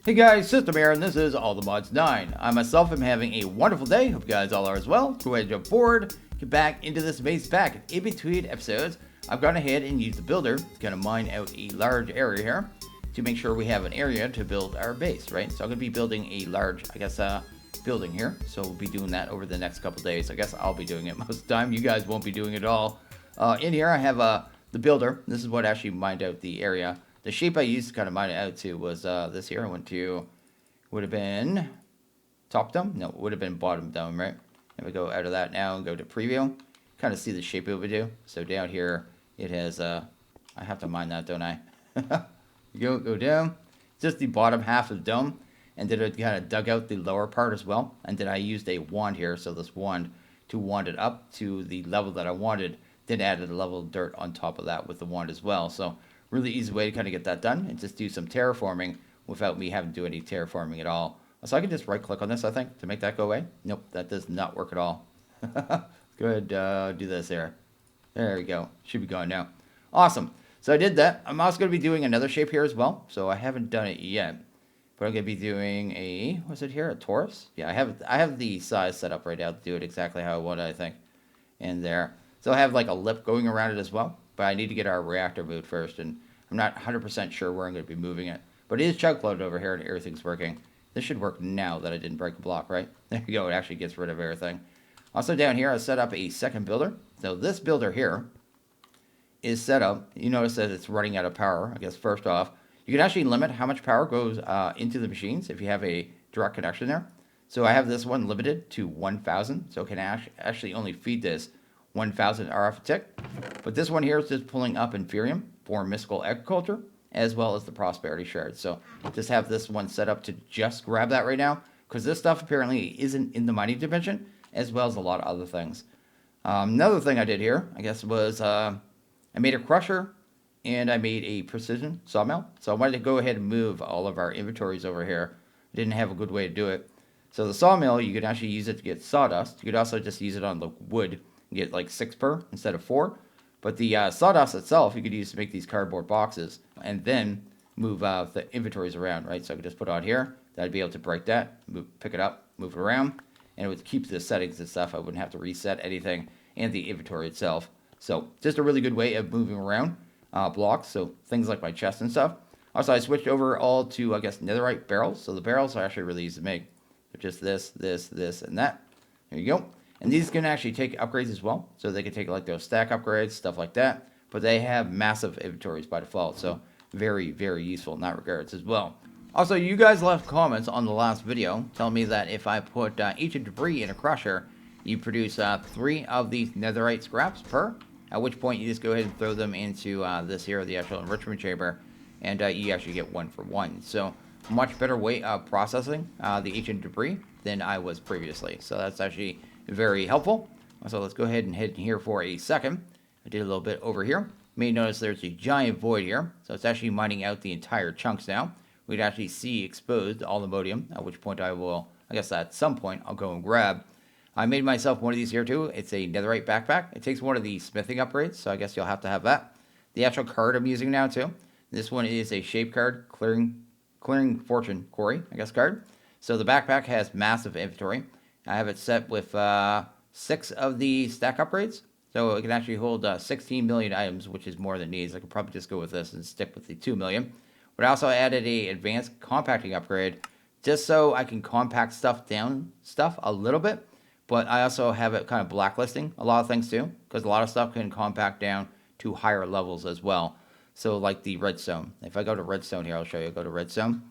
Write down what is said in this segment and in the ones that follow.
Hey guys, System here, and this is All the Mods 9. I myself am having a wonderful day. Hope you guys all are as well. Go ahead and jump forward, get back into this base pack. In between episodes, I've gone ahead and used the builder to kind of mine out a large area here to make sure we have an area to build our base, right? So I'm going to be building a large, building here. So we'll be doing that over the next couple days. I guess I'll be doing it most of the time. You guys won't be doing it at all. In here, I have the builder. This is what actually mined out the area. The shape I used to kind of mine it out to was this here. I went to, would have been top dome? No, it would have been bottom dome, right? And we go out of that now and go to preview. Kind of see the shape it would do. So down here, it has, I have to mine that, don't I? go down. Just the bottom half of the dome. And then it kind of dug out the lower part as well. And then I used a wand here, so this wand, to wand it up to the level that I wanted. Then added a level of dirt on top of that with the wand as well. So really easy way to kind of get that done and just do some terraforming without me having to do any terraforming at all. So I can just right click on this, I think, to make that go away. Nope, that does not work at all. Good, do this there. There we go. Should be gone now. Awesome. So I did that. I'm also going to be doing another shape here as well. So I haven't done it yet. But I'm going to be doing a, what's it here? A torus? Yeah, I have the size set up right now to do it exactly how I want it, I think. And there. So I have like a lip going around it as well. But I need to get our reactor moved first, and I'm not 100% sure where I'm going to be moving it. But it is chug loaded over here, and everything's working. This should work now that I didn't break the block, right? There you go, it actually gets rid of everything. Also down here, I set up a second builder. So this builder here is set up. You notice that it's running out of power, I guess, first off. You can actually limit how much power goes into the machines if you have a direct connection there. So I have this one limited to 1,000, so it can actually only feed this 1,000 RF a tick. But this one here is just pulling up Inferium for Mystical Agriculture, as well as the Prosperity Shard. So just have this one set up to just grab that right now, because this stuff apparently isn't in the mining dimension, as well as a lot of other things. Another thing I did here, I guess, was I made a crusher, and I made a precision sawmill. So I wanted to go ahead and move all of our inventories over here. I didn't have a good way to do it. So the sawmill, you could actually use it to get sawdust. You could also just use it on the wood, get like 6 per instead of 4. But the sawdust itself, you could use to make these cardboard boxes and then move the inventories around, right? So I could just put it on here. I'd be able to break that, pick it up, move it around, and it would keep the settings and stuff. I wouldn't have to reset anything and the inventory itself. So just a really good way of moving around blocks, so things like my chest and stuff. Also, I switched over all to, I guess, netherite barrels. So the barrels are actually really easy to make. They're just this, and that. There you go. And these can actually take upgrades as well. So they can take like those stack upgrades, stuff like that. But they have massive inventories by default. So very, very useful in that regards as well. Also, you guys left comments on the last video telling me that if I put ancient debris in a crusher, you produce 3 of these netherite scraps per. At which point you just go ahead and throw them into this here, the actual enrichment chamber. And you actually get 1 for 1. So much better way of processing the ancient debris than I was previously. So that's actually very helpful. So let's go ahead and head here for a second. I did a little bit over here. You may notice there's a giant void here. So it's actually mining out the entire chunks now. We'd actually see exposed all the modium, at which point I will, I guess at some point, I'll go and grab. I made myself one of these here too. It's a netherite backpack. It takes one of the smithing upgrades, so I guess you'll have to have that. The actual card I'm using now too. This one is a shape card, clearing fortune quarry, I guess, card. So the backpack has massive inventory. I have it set with 6 of the stack upgrades. So it can actually hold 16 million items, which is more than needs. I could probably just go with this and stick with the 2 million. But I also added a advanced compacting upgrade just so I can compact stuff down a little bit. But I also have it kind of blacklisting a lot of things too, because a lot of stuff can compact down to higher levels as well. So like the redstone. If I go to redstone here, I'll show you. Go to redstone.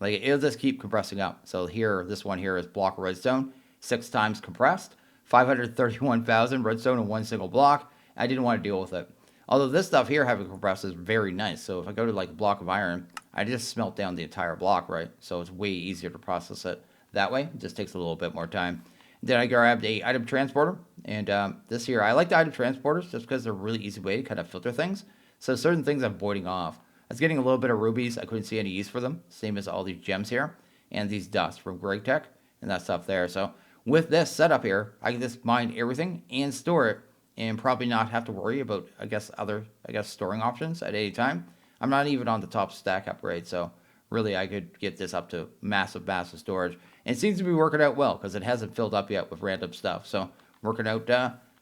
Like it'll just keep compressing up. So here, this one here is block redstone. 6 times compressed, 531,000 redstone in one single block. I didn't want to deal with it. Although this stuff here having compressed is very nice. So if I go to like a block of iron, I just smelt down the entire block, right? So it's way easier to process it that way. It just takes a little bit more time. Then I grabbed a item transporter. And this here, I like the item transporters just because they're a really easy way to kind of filter things. So certain things I'm voiding off. I was getting a little bit of rubies. I couldn't see any use for them. Same as all these gems here. And these dust from Greg Tech and that stuff there. So with this setup here, I can just mine everything and store it and probably not have to worry about, other storing options at any time. I'm not even on the top stack upgrade, so really I could get this up to massive storage. And it seems to be working out well because it hasn't filled up yet with random stuff. So working out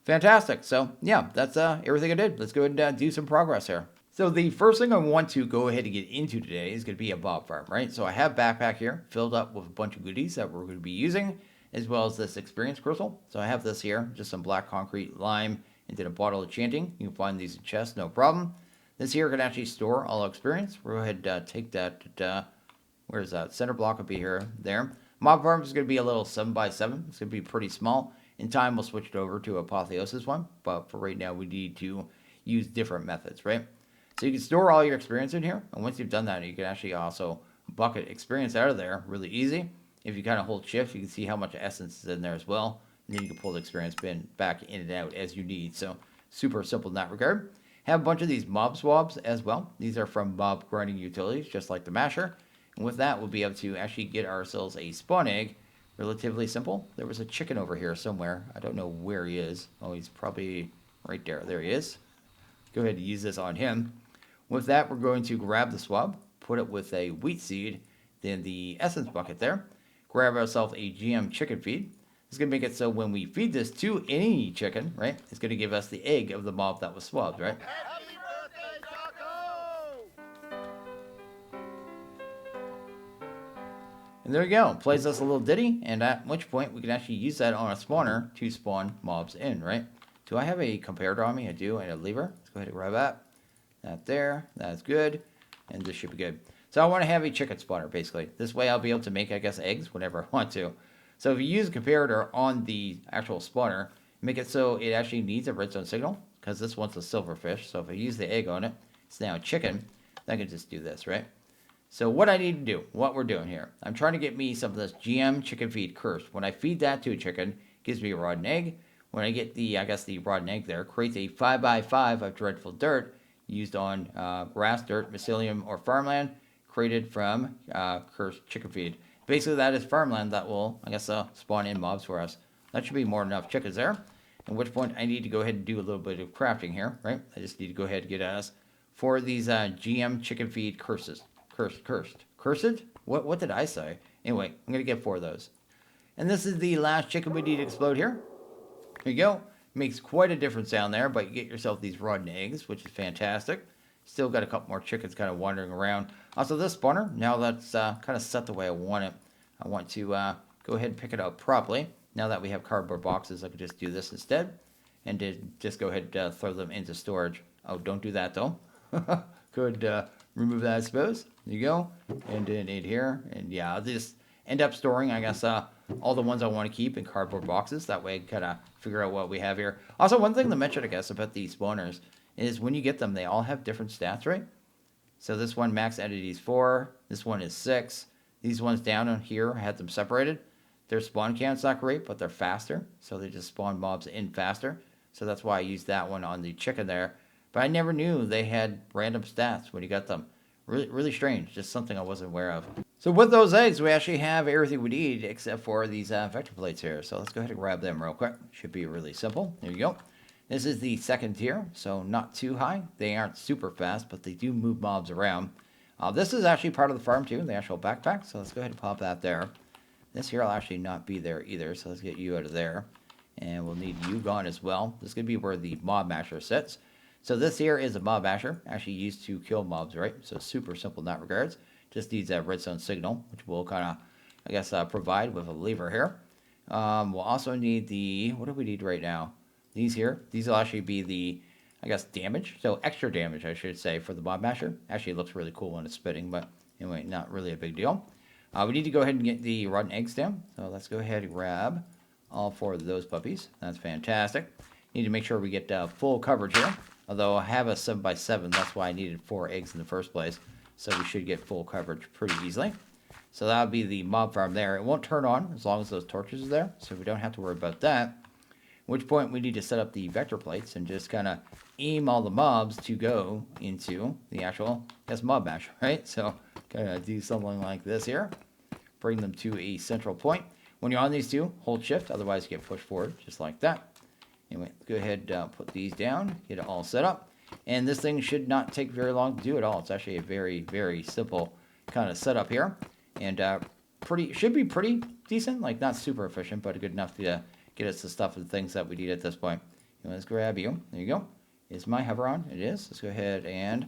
fantastic. So yeah, that's everything I did. Let's go ahead and do some progress here. So the first thing I want to go ahead and get into today is going to be a mob farm, right? So I have backpack here filled up with a bunch of goodies that we're going to be using, as well as this experience crystal. So I have this here, just some black concrete, lime, and then a bottle of chanting. You can find these in chests, no problem. This here can actually store all experience. We'll go ahead and take that, where is that? Center block will be here, there. Mob farm is going to be a little 7x7. It's going to be pretty small. In time, we'll switch it over to Apotheosis one, but for right now, we need to use different methods, right? So you can store all your experience in here, and once you've done that, you can actually also bucket experience out of there really easy. If you kind of hold shift, you can see how much essence is in there as well, and then you can pull the experience bin back in and out as you need. So super simple in that regard. Have a bunch of these mob swabs as well. These are from mob grinding utilities, just like the masher. And with that, we'll be able to actually get ourselves a spawn egg. Relatively simple. There was a chicken over here somewhere. I don't know where he is. Oh, he's probably right there. There he is. Go ahead and use this on him. With that, we're going to grab the swab, put it with a wheat seed, then the essence bucket there. Grab ourselves a GM chicken feed. It's going to make it so when we feed this to any chicken, right, it's going to give us the egg of the mob that was swabbed, right? Happy birthday, Taco! And there we go. Plays us a little ditty, and at which point we can actually use that on a spawner to spawn mobs in, right? Do I have a comparator on me? I do, and a lever. Let's go ahead and grab that. That there. That's good. And this should be good. So I want to have a chicken spawner, basically. This way I'll be able to make, I guess, eggs whenever I want to. So if you use a comparator on the actual spawner, make it so it actually needs a redstone signal, because this one's a silverfish. So if I use the egg on it, it's now a chicken. Then I can just do this, right? So what I need to do, what we're doing here, I'm trying to get me some of this GM chicken feed cursed. When I feed that to a chicken, it gives me a rotten egg. When I get the, I guess, the rotten egg there, creates a 5x5 of dreadful dirt used on grass, dirt, mycelium, or farmland, created from cursed chicken feed. Basically, that is farmland that will, I guess, spawn in mobs for us. That should be more than enough chickens there. At which point, I need to go ahead and do a little bit of crafting here, right? I just need to go ahead and get us for these GM chicken feed curses. Cursed? What did I say? Anyway, I'm going to get 4 of those. And this is the last chicken we need to explode here. Here you go. Makes quite a different sound there, but you get yourself these rotten eggs, which is fantastic. Still got a couple more chickens kind of wandering around. Also, this spawner, now that's kind of set the way I want it. I want to go ahead and pick it up properly. Now that we have cardboard boxes, I could just do this instead. And just go ahead and throw them into storage. Oh, don't do that, though. Could remove that, I suppose. There you go. And then in here. And yeah, I'll just end up storing, I guess, all the ones I want to keep in cardboard boxes. That way I can kind of figure out what we have here. Also, one thing to mention, I guess, about these spawners is when you get them, they all have different stats, right? So this one, max entity is 4. This one is 6. These ones down on here, I had them separated. Their spawn count's not great, but they're faster. So they just spawn mobs in faster. So that's why I used that one on the chicken there. But I never knew they had random stats when you got them. Really, really strange. Just something I wasn't aware of. So with those eggs, we actually have everything we need except for these vector plates here. So let's go ahead and grab them real quick. Should be really simple. There you go. This is the second tier, so not too high. They aren't super fast, but they do move mobs around. This is actually part of the farm too, the actual backpack. So let's go ahead and pop that there. This here will actually not be there either, so let's get you out of there. And we'll need you gone as well. This is going to be where the mob masher sits. So this here is a mob masher, actually used to kill mobs, right? So super simple in that regards. Just needs a redstone signal, which we'll kind of, I guess, provide with a lever here. We'll also need the, what do we need right now? These here. These will actually be the, I guess, damage. So extra damage, I should say, for the mob masher. Actually, it looks really cool when it's spitting, but anyway, not really a big deal. We need to go ahead and get the rotten eggs down. So let's go ahead and grab all 4 of those puppies. That's fantastic. Need to make sure we get full coverage here. Although I have a 7x7, that's why I needed 4 eggs in the first place. So we should get full coverage pretty easily. So that'll be the mob farm there. It won't turn on as long as those torches are there. So we don't have to worry about that. At which point we need to set up the vector plates and just kind of aim all the mobs to go into the actual, I guess, mob mash, right? So kind of do something like this here. Bring them to a central point. When you're on these two, hold shift. Otherwise you get pushed forward just like that. Anyway, go ahead and put these down, get it all set up. And this thing should not take very long to do at all. It's actually a very, very simple kind of setup here. And should be pretty decent, like not super efficient, but good enough to get us the stuff and things that we need at this point. Let's grab you. There you go. Is my hover on? It is. Let's go ahead and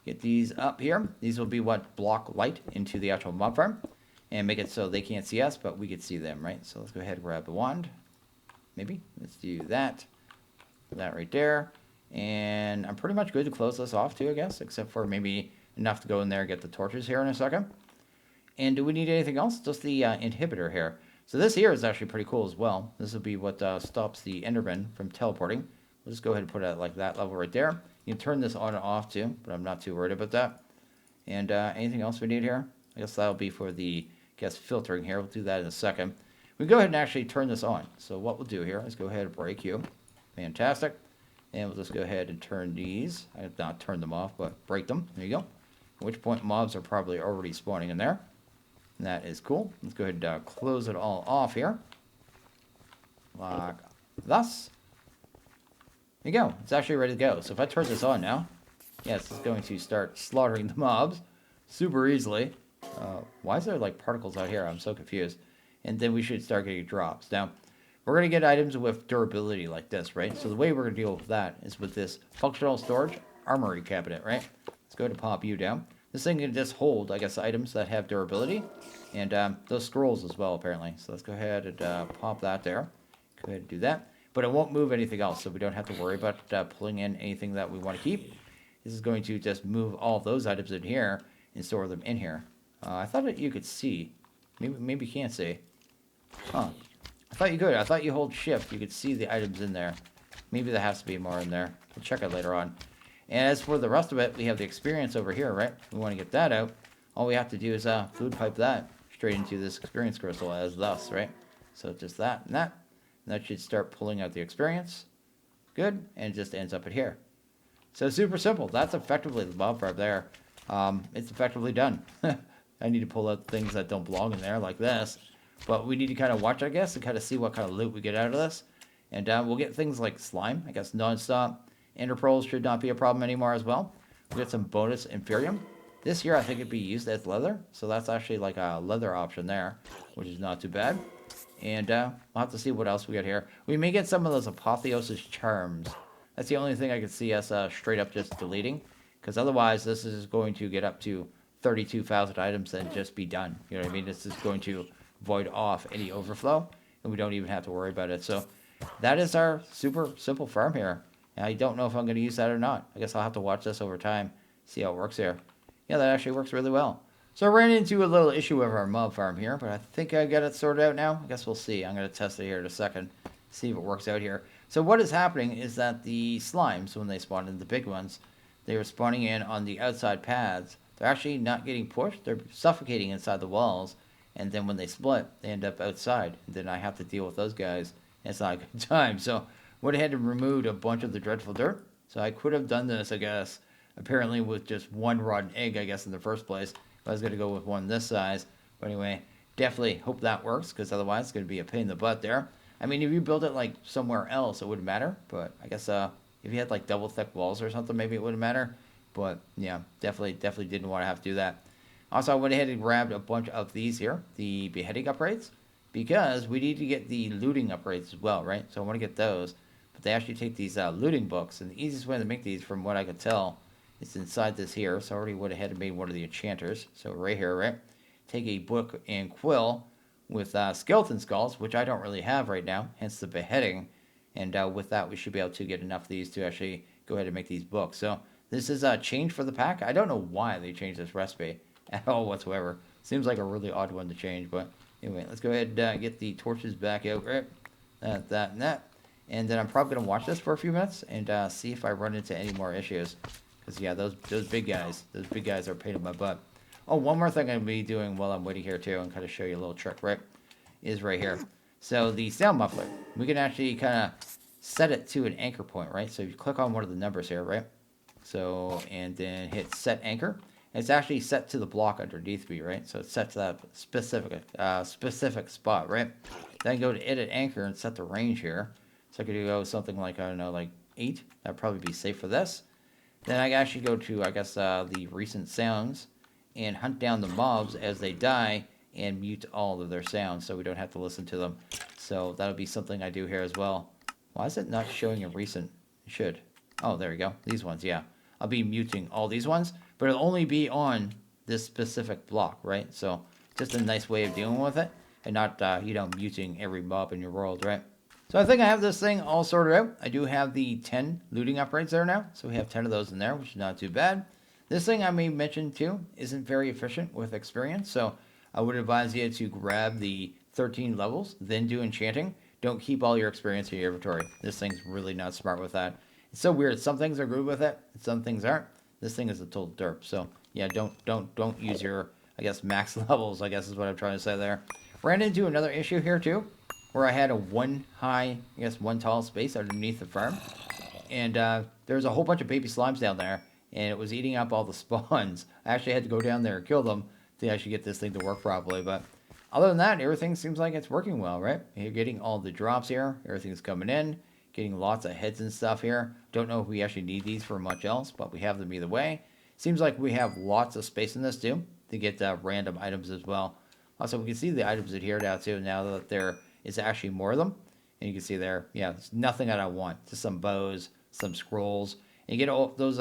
get these up here. These will be what block light into the actual mob farm and make it so they can't see us, but we can see them, right? So let's go ahead and grab the wand. Maybe. Let's do that. That right there. And I'm pretty much good to close this off too, I guess, except for maybe enough to go in there and get the torches here in a second. And do we need anything else? Just the inhibitor here. So this here is actually pretty cool as well. This will be what stops the Enderman from teleporting. We'll just go ahead and put it at like that level right there. You can turn this on and off too, but I'm not too worried about that. And anything else we need here? I guess that'll be for the filtering here. We'll do that in a second. We go ahead and actually turn this on. So what we'll do here is go ahead and break you. Fantastic. And we'll just go ahead and turn these. I have not turned them off, but break them. There you go. At which point mobs are probably already spawning in there. And that is cool. Let's go ahead and close it all off here. Like thus. There you go. It's actually ready to go. So if I turn this on now, yes, it's going to start slaughtering the mobs super easily. Why is there like particles out here? I'm so confused. And then we should start getting drops. Now, we're going to get items with durability like this, right? So the way we're going to deal with that is with this functional storage armory cabinet, right? Let's go ahead and pop you down. This thing can just hold, I guess, items that have durability. And those scrolls as well, apparently. So let's go ahead and pop that there. Go ahead and do that. But it won't move anything else, so we don't have to worry about pulling in anything that we want to keep. This is going to just move all those items in here and store them in here. I thought that you could see. Maybe you can't see. Huh. I thought you could. I thought you hold shift. You could see the items in there. Maybe there has to be more in there. We'll check it later on. And as for the rest of it, we have the experience over here, right? We want to get that out. All we have to do is fluid pipe that straight into this experience crystal as thus, right? So just that and that. And that should start pulling out the experience. Good. And it just ends up in here. So super simple. That's effectively the mob farm there. It's effectively done. I need to pull out things that don't belong in there like this. But we need to kind of watch, I guess, and kind of see what kind of loot we get out of this. And we'll get things like slime, I guess, nonstop. Ender pearls should not be a problem anymore as well. We'll get some bonus Inferium. This here, I think it'd be used as leather. So that's actually like a leather option there, which is not too bad. And we'll have to see what else we get here. We may get some of those Apotheosis charms. That's the only thing I could see us straight up just deleting. Because otherwise, this is going to get up to 32,000 items and just be done. You know what I mean? This is going to void off any overflow. And we don't even have to worry about it. So that is our super simple farm here. And I don't know if I'm going to use that or not. I guess I'll have to watch this over time. See how it works here. Yeah, that actually works really well. So I ran into a little issue with our mob farm here, but I think I got it sorted out now. I guess we'll see. I'm going to test it here in a second, see if it works out here. So what is happening is that the slimes, when they spawn in, the big ones, they were spawning in on the outside paths. They're actually not getting pushed. They're suffocating inside the walls. And then when they split, they end up outside. And then I have to deal with those guys. And it's not a good time. So went ahead and removed a bunch of the dreadful dirt. So I could have done this, I guess, apparently with just one rotten egg, I guess, in the first place. I was going to go with one this size. But anyway, definitely hope that works, because otherwise it's going to be a pain in the butt there. I mean, if you build it like somewhere else, it wouldn't matter. But I guess if you had like double thick walls or something, maybe it wouldn't matter. But yeah, definitely didn't want to have to do that. Also, I went ahead and grabbed a bunch of these here, the beheading upgrades, because we need to get the looting upgrades as well, right? So I want to get those. But they actually take these looting books, and the easiest way to make these, from what I could tell, is inside this here. So I already went ahead and made one of the enchanters. So right here, right? Take a book and quill with skeleton skulls, which I don't really have right now, hence the beheading. And with that, we should be able to get enough of these to actually go ahead and make these books. So this is a change for the pack. I don't know why they changed this recipe at all whatsoever. Seems like a really odd one to change, but anyway, let's go ahead and get the torches back out, right? That, and that. And then I'm probably going to watch this for a few minutes and see if I run into any more issues. Because, yeah, those big guys are a pain in my butt. Oh, one more thing I'm going to be doing while I'm waiting here, too, and kind of show you a little trick, right, is right here. So the sound muffler, we can actually kind of set it to an anchor point, right? So you click on one of the numbers here, right? So, and then hit set anchor. It's actually set to the block underneath me, right? So it's set to that specific spot, right? Then go to edit anchor and set the range here. So I could go something like, I don't know, like 8. That'd probably be safe for this. Then I actually go to, I guess, the recent sounds. and hunt down the mobs as they die and mute all of their sounds so we don't have to listen to them. So that'll be something I do here as well. Why is it not showing a recent? It should. Oh, there we go. These ones, yeah. I'll be muting all these ones, but it'll only be on this specific block, right? So just a nice way of dealing with it and not, muting every mob in your world, right? So I think I have this thing all sorted out. I do have the 10 looting upgrades there now. So we have 10 of those in there, which is not too bad. This thing I may mention too isn't very efficient with experience. So I would advise you to grab the 13 levels, then do enchanting. Don't keep all your experience in your inventory. This thing's really not smart with that. It's so weird. Some things are good with it, and some things aren't. This thing is a total derp. So yeah, don't use your, I guess, max levels, I guess is what I'm trying to say there. Ran into another issue here too, where I had a one tall space underneath the farm. And there's a whole bunch of baby slimes down there, and it was eating up all the spawns. I actually had to go down there and kill them to actually get this thing to work properly. But other than that, everything seems like it's working well, right? You're getting all the drops here. Everything's coming in. Getting lots of heads and stuff here. Don't know if we actually need these for much else, but we have them either way. Seems like we have lots of space in this too to get random items as well. Also, we can see the items adhere now too, now that there is actually more of them. And you can see there, yeah, there's nothing that I want. Just some bows, some scrolls. And you get all those,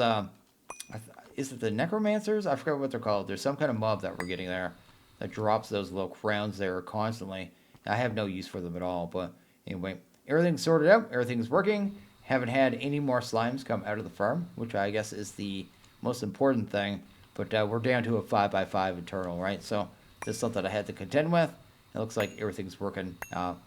is it the necromancers? I forget what they're called. There's some kind of mob that we're getting there that drops those little crowns there constantly. I have no use for them at all, but anyway, everything's sorted out. Everything's working. Haven't had any more slimes come out of the farm, which I guess is the most important thing. But we're down to a 5x5 internal, right? So this is something I had to contend with. It looks like everything's working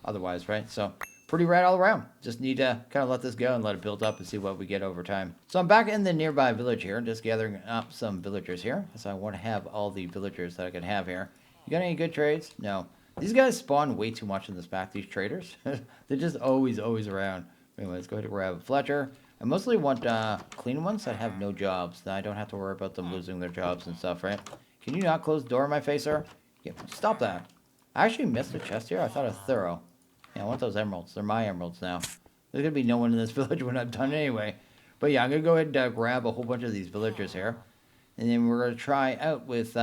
otherwise, right? So pretty rad all around. Just need to kind of let this go and let it build up and see what we get over time. So I'm back in the nearby village here, just gathering up some villagers here, because I want to have all the villagers that I can have here. You got any good trades? No. These guys spawn way too much in this pack, these traders. They're just always around. Anyway, let's go ahead and grab a Fletcher. I mostly want clean ones that have no jobs. That I don't have to worry about them losing their jobs and stuff, right? Can you not close the door in my face, sir? Yeah, stop that. I actually missed a chest here. I thought I was thorough. Yeah, I want those emeralds. They're my emeralds now. There's going to be no one in this village when I'm done anyway. But yeah, I'm going to go ahead and grab a whole bunch of these villagers here. And then we're going to try out with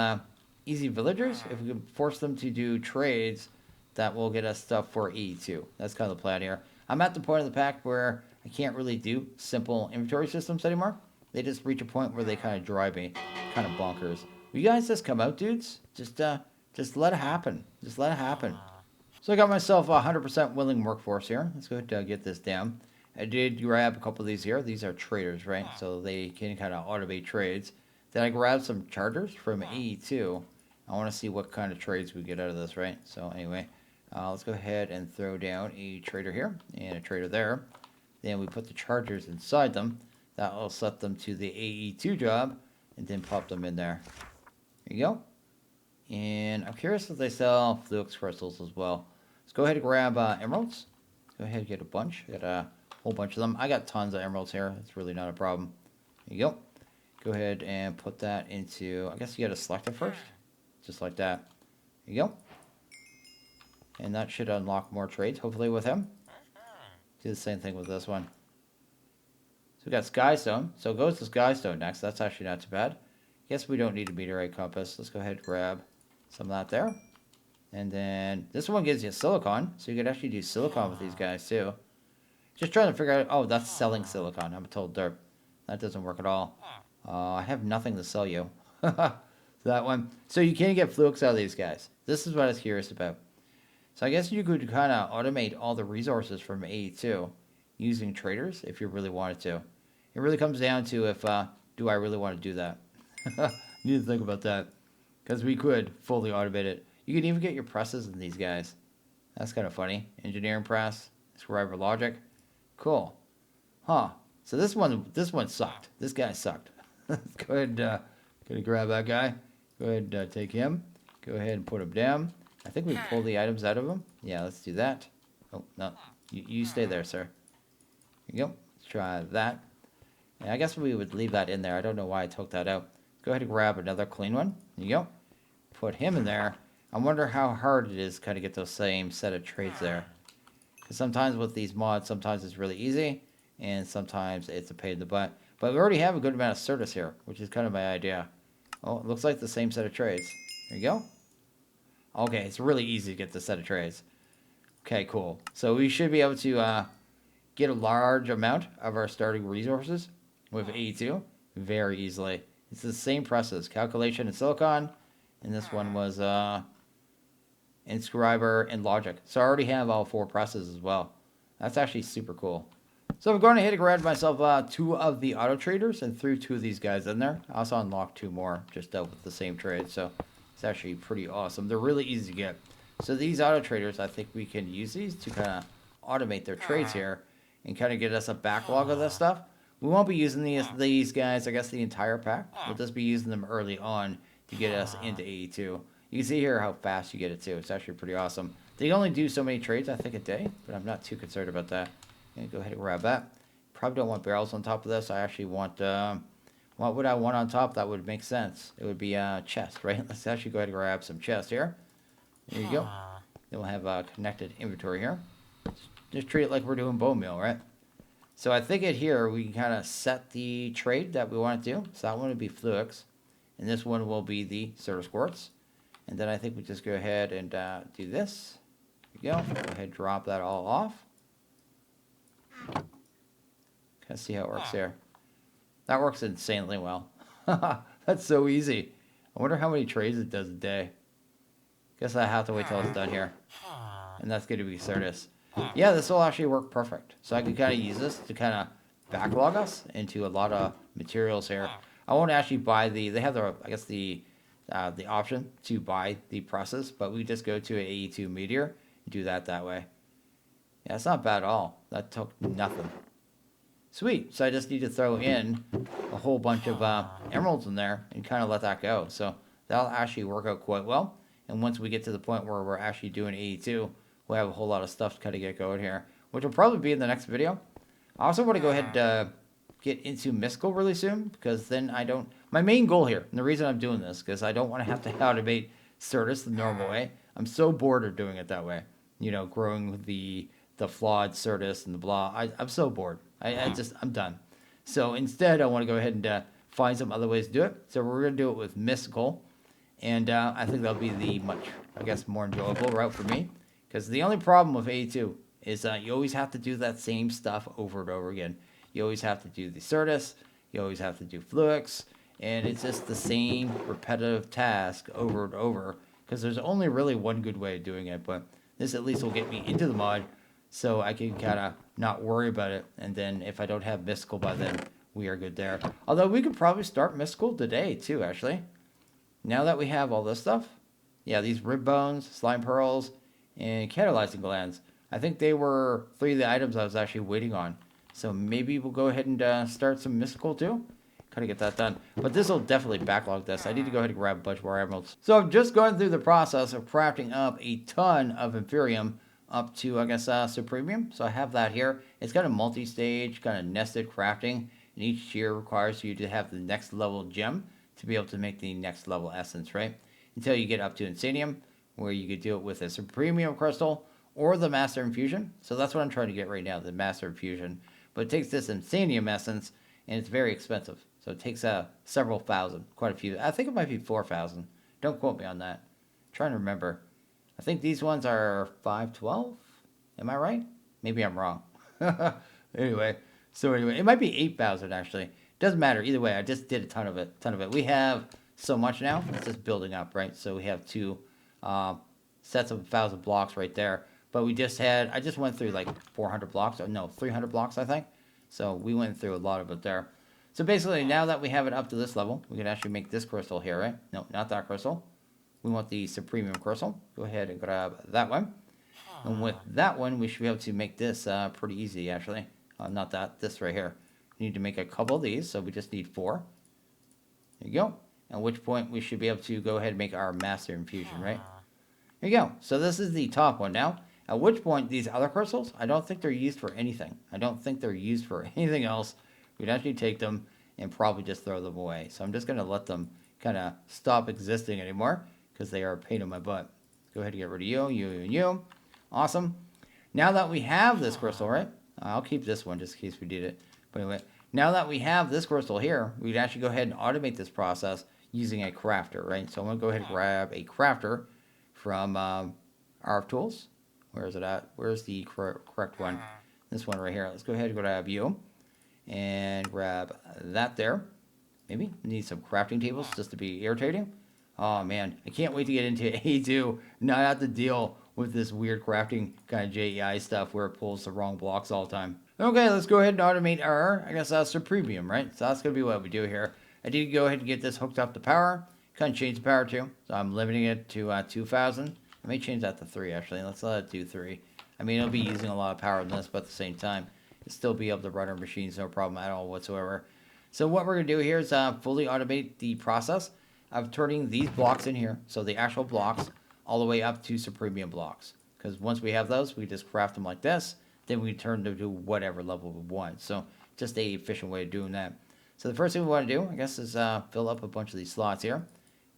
easy villagers. If we can force them to do trades, that will get us stuff for E2. That's kind of the plan here. I'm at the point of the pack where I can't really do simple inventory systems anymore. They just reach a point where they kind of drive me kind of bonkers. Will you guys just come out, dudes? Just let it happen. Just let it happen. So I got myself a 100% willing workforce here. Let's go ahead and get this down. I did grab a couple of these here. These are traders, right? So they can kind of automate trades. Then I grabbed some charters from AE2. I want to see what kind of trades we get out of this, right? So anyway, let's go ahead and throw down a trader here and a trader there. Then we put the chargers inside them. That will set them to the AE2 job and then pop them in there. There you go. And I'm curious if they sell Flux crystals as well. Let's go ahead and grab emeralds. Let's go ahead and get a bunch. Got a whole bunch of them. I got tons of emeralds here. It's really not a problem. There you go. Go ahead and put that into, I guess you got to select it first. Just like that. There you go. And that should unlock more trades, hopefully, with him. Do the same thing with this one. So we got Skystone. So it goes to Skystone next. That's actually not too bad. Guess we don't need a meteorite compass. Let's go ahead and grab some of that there. And then this one gives you silicon. So you could actually do silicon with these guys too. Just trying to figure out, oh, that's selling silicon. I'm a total derp. That doesn't work at all. I have nothing to sell you. That one. So you can't get flux out of these guys. This is what I was curious about. So I guess you could kind of automate all the resources from A2 using traders if you really wanted to. It really comes down to if, do I really want to do that? Need to think about that. Because we could fully automate it. You can even get your presses in these guys. That's kind of funny. Engineering press, scriber logic. Cool. Huh. So this one sucked. This guy sucked. Let's go ahead and gonna grab that guy. Go ahead and take him. Go ahead and put him down. I think we pull the items out of him. Yeah, let's do that. Oh, no. You stay there, sir. Here you go. Let's try that. And I guess we would leave that in there. I don't know why I took that out. Go ahead and grab another clean one. There you go. Put him in there. I wonder how hard it is to kind of get those same set of trades there. Because sometimes with these mods, sometimes it's really easy. And sometimes it's a pain in the butt. But we already have a good amount of Certus here, which is kind of my idea. Oh, it looks like the same set of trays. There you go. Okay, it's really easy to get the set of trays. Okay, cool. So we should be able to get a large amount of our starting resources with A2 very easily. It's the same presses, calculation and silicon, and this one was inscriber and logic. So I already have all 4 presses as well. That's actually super cool. So I'm going ahead and grab myself 2 of the auto traders and threw 2 of these guys in there. I also unlocked 2 more just with the same trade. So it's actually pretty awesome. They're really easy to get. So these auto traders, I think we can use these to kind of automate their trades here and kind of get us a backlog of this stuff. We won't be using these guys, I guess, the entire pack. We'll just be using them early on to get us into AE2. You can see here how fast you get it too. It's actually pretty awesome. They only do so many trades, I think, a day, but I'm not too concerned about that. I'm going to go ahead and grab that. Probably don't want barrels on top of this. I actually want, what would I want on top? That would make sense. It would be a chest, right? Let's actually go ahead and grab some chest here. There you go. Then we'll have a connected inventory here. Just treat it like we're doing bone meal, right? So I think it here, we can kind of set the trade that we want to do. So that one would be Fluix. And this one will be the Certus Quartz. And then I think we just go ahead and do this. There you go. Go ahead and drop that all off. Kind of see how it works there. That works insanely well. That's so easy. I wonder how many trades it does a day. Guess I have to wait till it's done here. And that's going to be Certus. Yeah, this will actually work perfect. So I can kind of use this to kind of backlog us into a lot of materials here. I won't actually buy they have the, I guess the option to buy the presses, but we just go to an AE2 Meteor and do that way. Yeah, it's not bad at all. That took nothing. Sweet. So I just need to throw in a whole bunch of emeralds in there and kind of let that go. So that'll actually work out quite well. And once we get to the point where we're actually doing AE2, we'll have a whole lot of stuff to kind of get going here, which will probably be in the next video. I also want to go ahead and get into Mystical really soon, because then I don't... My main goal here, and the reason I'm doing this, because I don't want to have to automate Certus the normal way. I'm so bored of doing it that way. You know, growing the flawed Certus and the blah. I'm so bored. I'm done. So instead, I want to go ahead and find some other ways to do it. So we're going to do it with Mystical. And I think that'll be the much, I guess, more enjoyable route for me. Because the only problem with A2 is you always have to do that same stuff over and over again. You always have to do the Certus. You always have to do Fluix. And it's just the same repetitive task over and over. Because there's only really one good way of doing it. But this at least will get me into the mod. So I can kind of not worry about it. And then if I don't have Mystical by then, we are good there. Although we could probably start Mystical today too, actually. Now that we have all this stuff. Yeah, these rib bones, slime pearls, and catalyzing glands. I think they were 3 of the items I was actually waiting on. So maybe we'll go ahead and start some Mystical too. Kind of get that done. But this will definitely backlog this. I need to go ahead and grab a bunch more emeralds. So I'm just going through the process of crafting up a ton of Inferium up to, I guess, Supremium. So I have that here. It's got a multi-stage, kind of nested crafting. And each tier requires you to have the next level gem to be able to make the next level essence, right? Until you get up to Insanium, where you could do it with a Supremium crystal or the Master Infusion. So that's what I'm trying to get right now, the Master Infusion. But it takes this Insanium essence, and it's very expensive. So it takes several thousand, quite a few. I think it might be 4,000. Don't quote me on that. I'm trying to remember. I think these ones are 512. Am I right? Maybe I'm wrong. Anyway, it might be 8,000 actually. Doesn't matter. Either way, I just did a ton of it. We have so much now. It's just building up, right? So we have 2 sets of 1,000 blocks right there. But I just went through like 400 blocks. Or no, 300 blocks, I think. So we went through a lot of it there. So basically, now that we have it up to this level, we can actually make this crystal here, right? No, not that crystal. We want the Supremium crystal. Go ahead and grab that one. And with that one, we should be able to make this pretty easy, actually. Not that, this right here. We need to make a couple of these, so we just need 4. There you go. At which point, we should be able to go ahead and make our Master Infusion, right? There you go. So this is the top one now. At which point, these other crystals, I don't think they're used for anything. I don't think they're used for anything else. We'd actually take them and probably just throw them away. So I'm just going to let them kind of stop existing anymore because they are a pain in my butt. Go ahead and get rid of you, and you. Awesome. Now that we have this crystal, right? I'll keep this one just in case we need it. But anyway, now that we have this crystal here, we'd actually go ahead and automate this process using a crafter, right? So I'm going to go ahead and grab a crafter from RF Tools. Where is it at? Where's the correct one? This one right here. Let's go ahead and grab you and grab that there. Maybe need some crafting tables just to be irritating. Oh man, I can't wait to get into A2. Not have to deal with this weird crafting kind of JEI stuff where it pulls the wrong blocks all the time. Okay, let's go ahead and automate our, I guess, Supremium, right? So that's going to be what we do here. I did go ahead and get this hooked up to power. Kind of change the power to. So I'm limiting it to 2,000. I may change that to 3 actually. Let's let it do 3. I mean, it'll be using a lot of power in this, but at the same time, it'll still be able to run our machines, no problem at all whatsoever. So what we're going to do here is fully automate the process of turning these blocks in here, so the actual blocks, all the way up to Supremium blocks. Because once we have those, we just craft them like this, then we turn them to whatever level we want. So just a efficient way of doing that. So the first thing we want to do, I guess, is fill up a bunch of these slots here.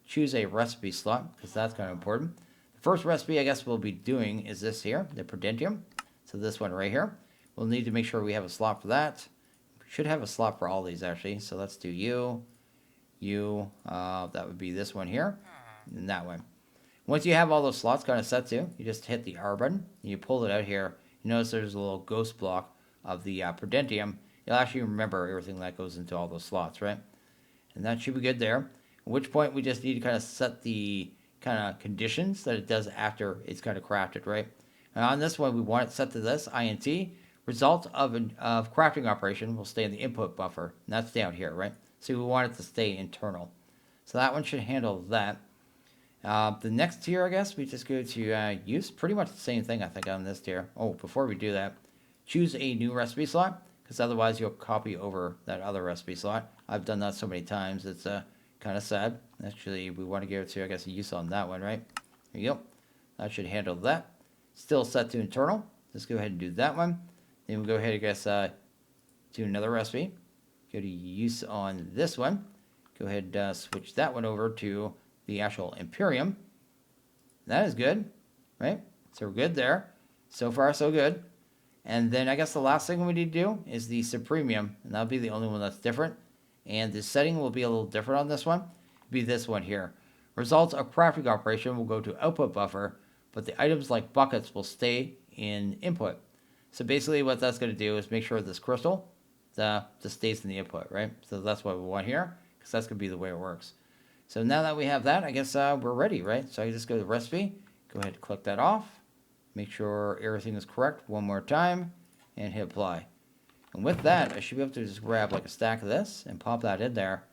Choose a recipe slot, because that's kind of important. The first recipe I guess we'll be doing is this here, the Prudentium. So this one right here. We'll need to make sure we have a slot for that. We should have a slot for all these actually. So let's do you, that would be this one here, and that one. Once you have all those slots kind of set to, you just hit the R button, and you pull it out here. You notice there's a little ghost block of the Prudentium. You'll actually remember everything that goes into all those slots, right? And that should be good there. At which point we just need to kind of set the kind of conditions that it does after it's kind of crafted, right? And on this one, we want it set to this, INT. Result of crafting operation will stay in the input buffer, and that's down here, right? So we want it to stay internal. So that one should handle that. The next tier, I guess, we just go to use. Pretty much the same thing, I think, on this tier. Oh, before we do that, choose a new recipe slot, because otherwise you'll copy over that other recipe slot. I've done that so many times, it's kind of sad. Actually, we want to give it to, I guess, a use on that one, right? There you go. That should handle that. Still set to internal. Let's go ahead and do that one. Then we'll go ahead and, I guess, do another recipe. Go to use on this one. Go ahead and switch that one over to the actual Imperium. That is good, right? So we're good there. So far, so good. And then I guess the last thing we need to do is the Supremium, and that'll be the only one that's different. And the setting will be a little different on this one. It'll be this one here. Results of crafting operation will go to output buffer, but the items like buckets will stay in input. So basically what that's going to do is make sure this crystal just stays in the input, right? So that's what we want here, because that's going to be the way it works. So now that we have that, I guess we're ready, right? So I just go to recipe, go ahead and click that off, make sure everything is correct one more time, and hit apply. And with that, I should be able to just grab like a stack of this and pop that in there.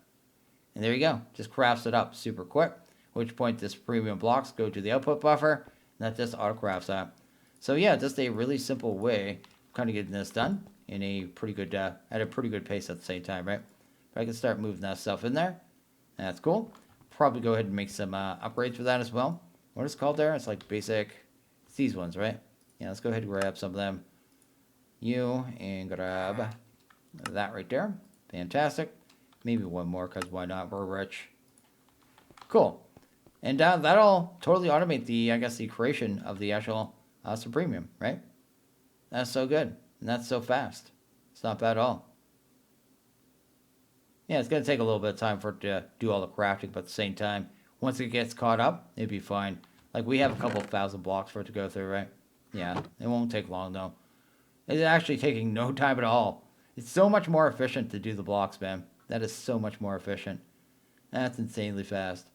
And there you go, just crafts it up super quick, at which point this premium blocks go to the output buffer, and that just auto-crafts that. So yeah, just a really simple way of kind of getting this done in a pretty good, at a pretty good pace at the same time, right? But I can start moving that stuff in there. That's cool. Probably go ahead and make some upgrades for that as well. What is it called there? It's like basic, it's these ones, right? Yeah, let's go ahead and grab some of them. You, and grab that right there. Fantastic. Maybe one more, because why not? We're rich. Cool. And that'll totally automate the, I guess, the creation of the actual Supremium, right? That's so good. And that's so fast. It's not bad at all. Yeah, it's going to take a little bit of time for it to do all the crafting, but at the same time, once it gets caught up, it'd be fine. Like, we have a couple thousand blocks for it to go through, right? Yeah, it won't take long, though. It's actually taking no time at all. It's so much more efficient to do the blocks, man. That is so much more efficient. That's insanely fast.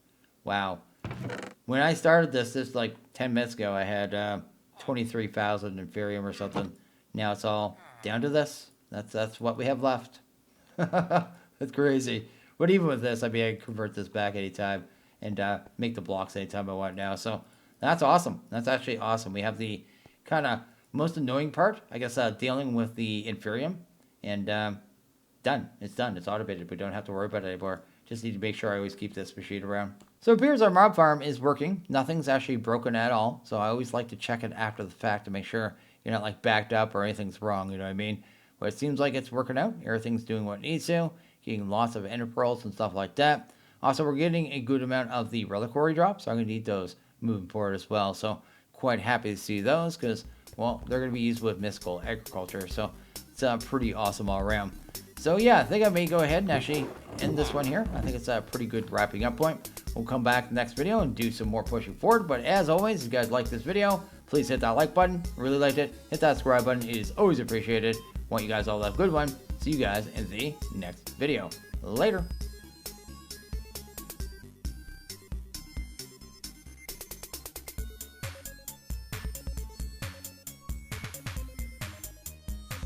Wow. When I started this like 10 minutes ago, I had 23,000 Inferium or something. Now it's all down to this. That's what we have left. That's crazy. But even with this, I mean, I can convert this back anytime and make the blocks anytime I want now. So that's awesome. That's actually awesome. We have the kind of most annoying part, I guess, dealing with the Inferium. And done. It's done. It's automated. We don't have to worry about it anymore. Just need to make sure I always keep this machine around. So it appears our mob farm is working. Nothing's actually broken at all. So I always like to check it after the fact to make sure you're not like backed up or anything's wrong. You know what I mean? But it seems like it's working out. Everything's doing what it needs to. Getting lots of ender pearls and stuff like that. Also, we're getting a good amount of the reliquary drops. So I'm going to need those moving forward as well. So quite happy to see those because, well, they're going to be used with mystical agriculture. So it's pretty awesome all around. So yeah, I think I may go ahead and actually end this one here. I think it's a pretty good wrapping up point. We'll come back in the next video and do some more pushing forward. But as always, if you guys like this video, please hit that like button. Really liked it. Hit that subscribe button. It is always appreciated. Want you guys all to have a good one. See you guys in the next video. Later.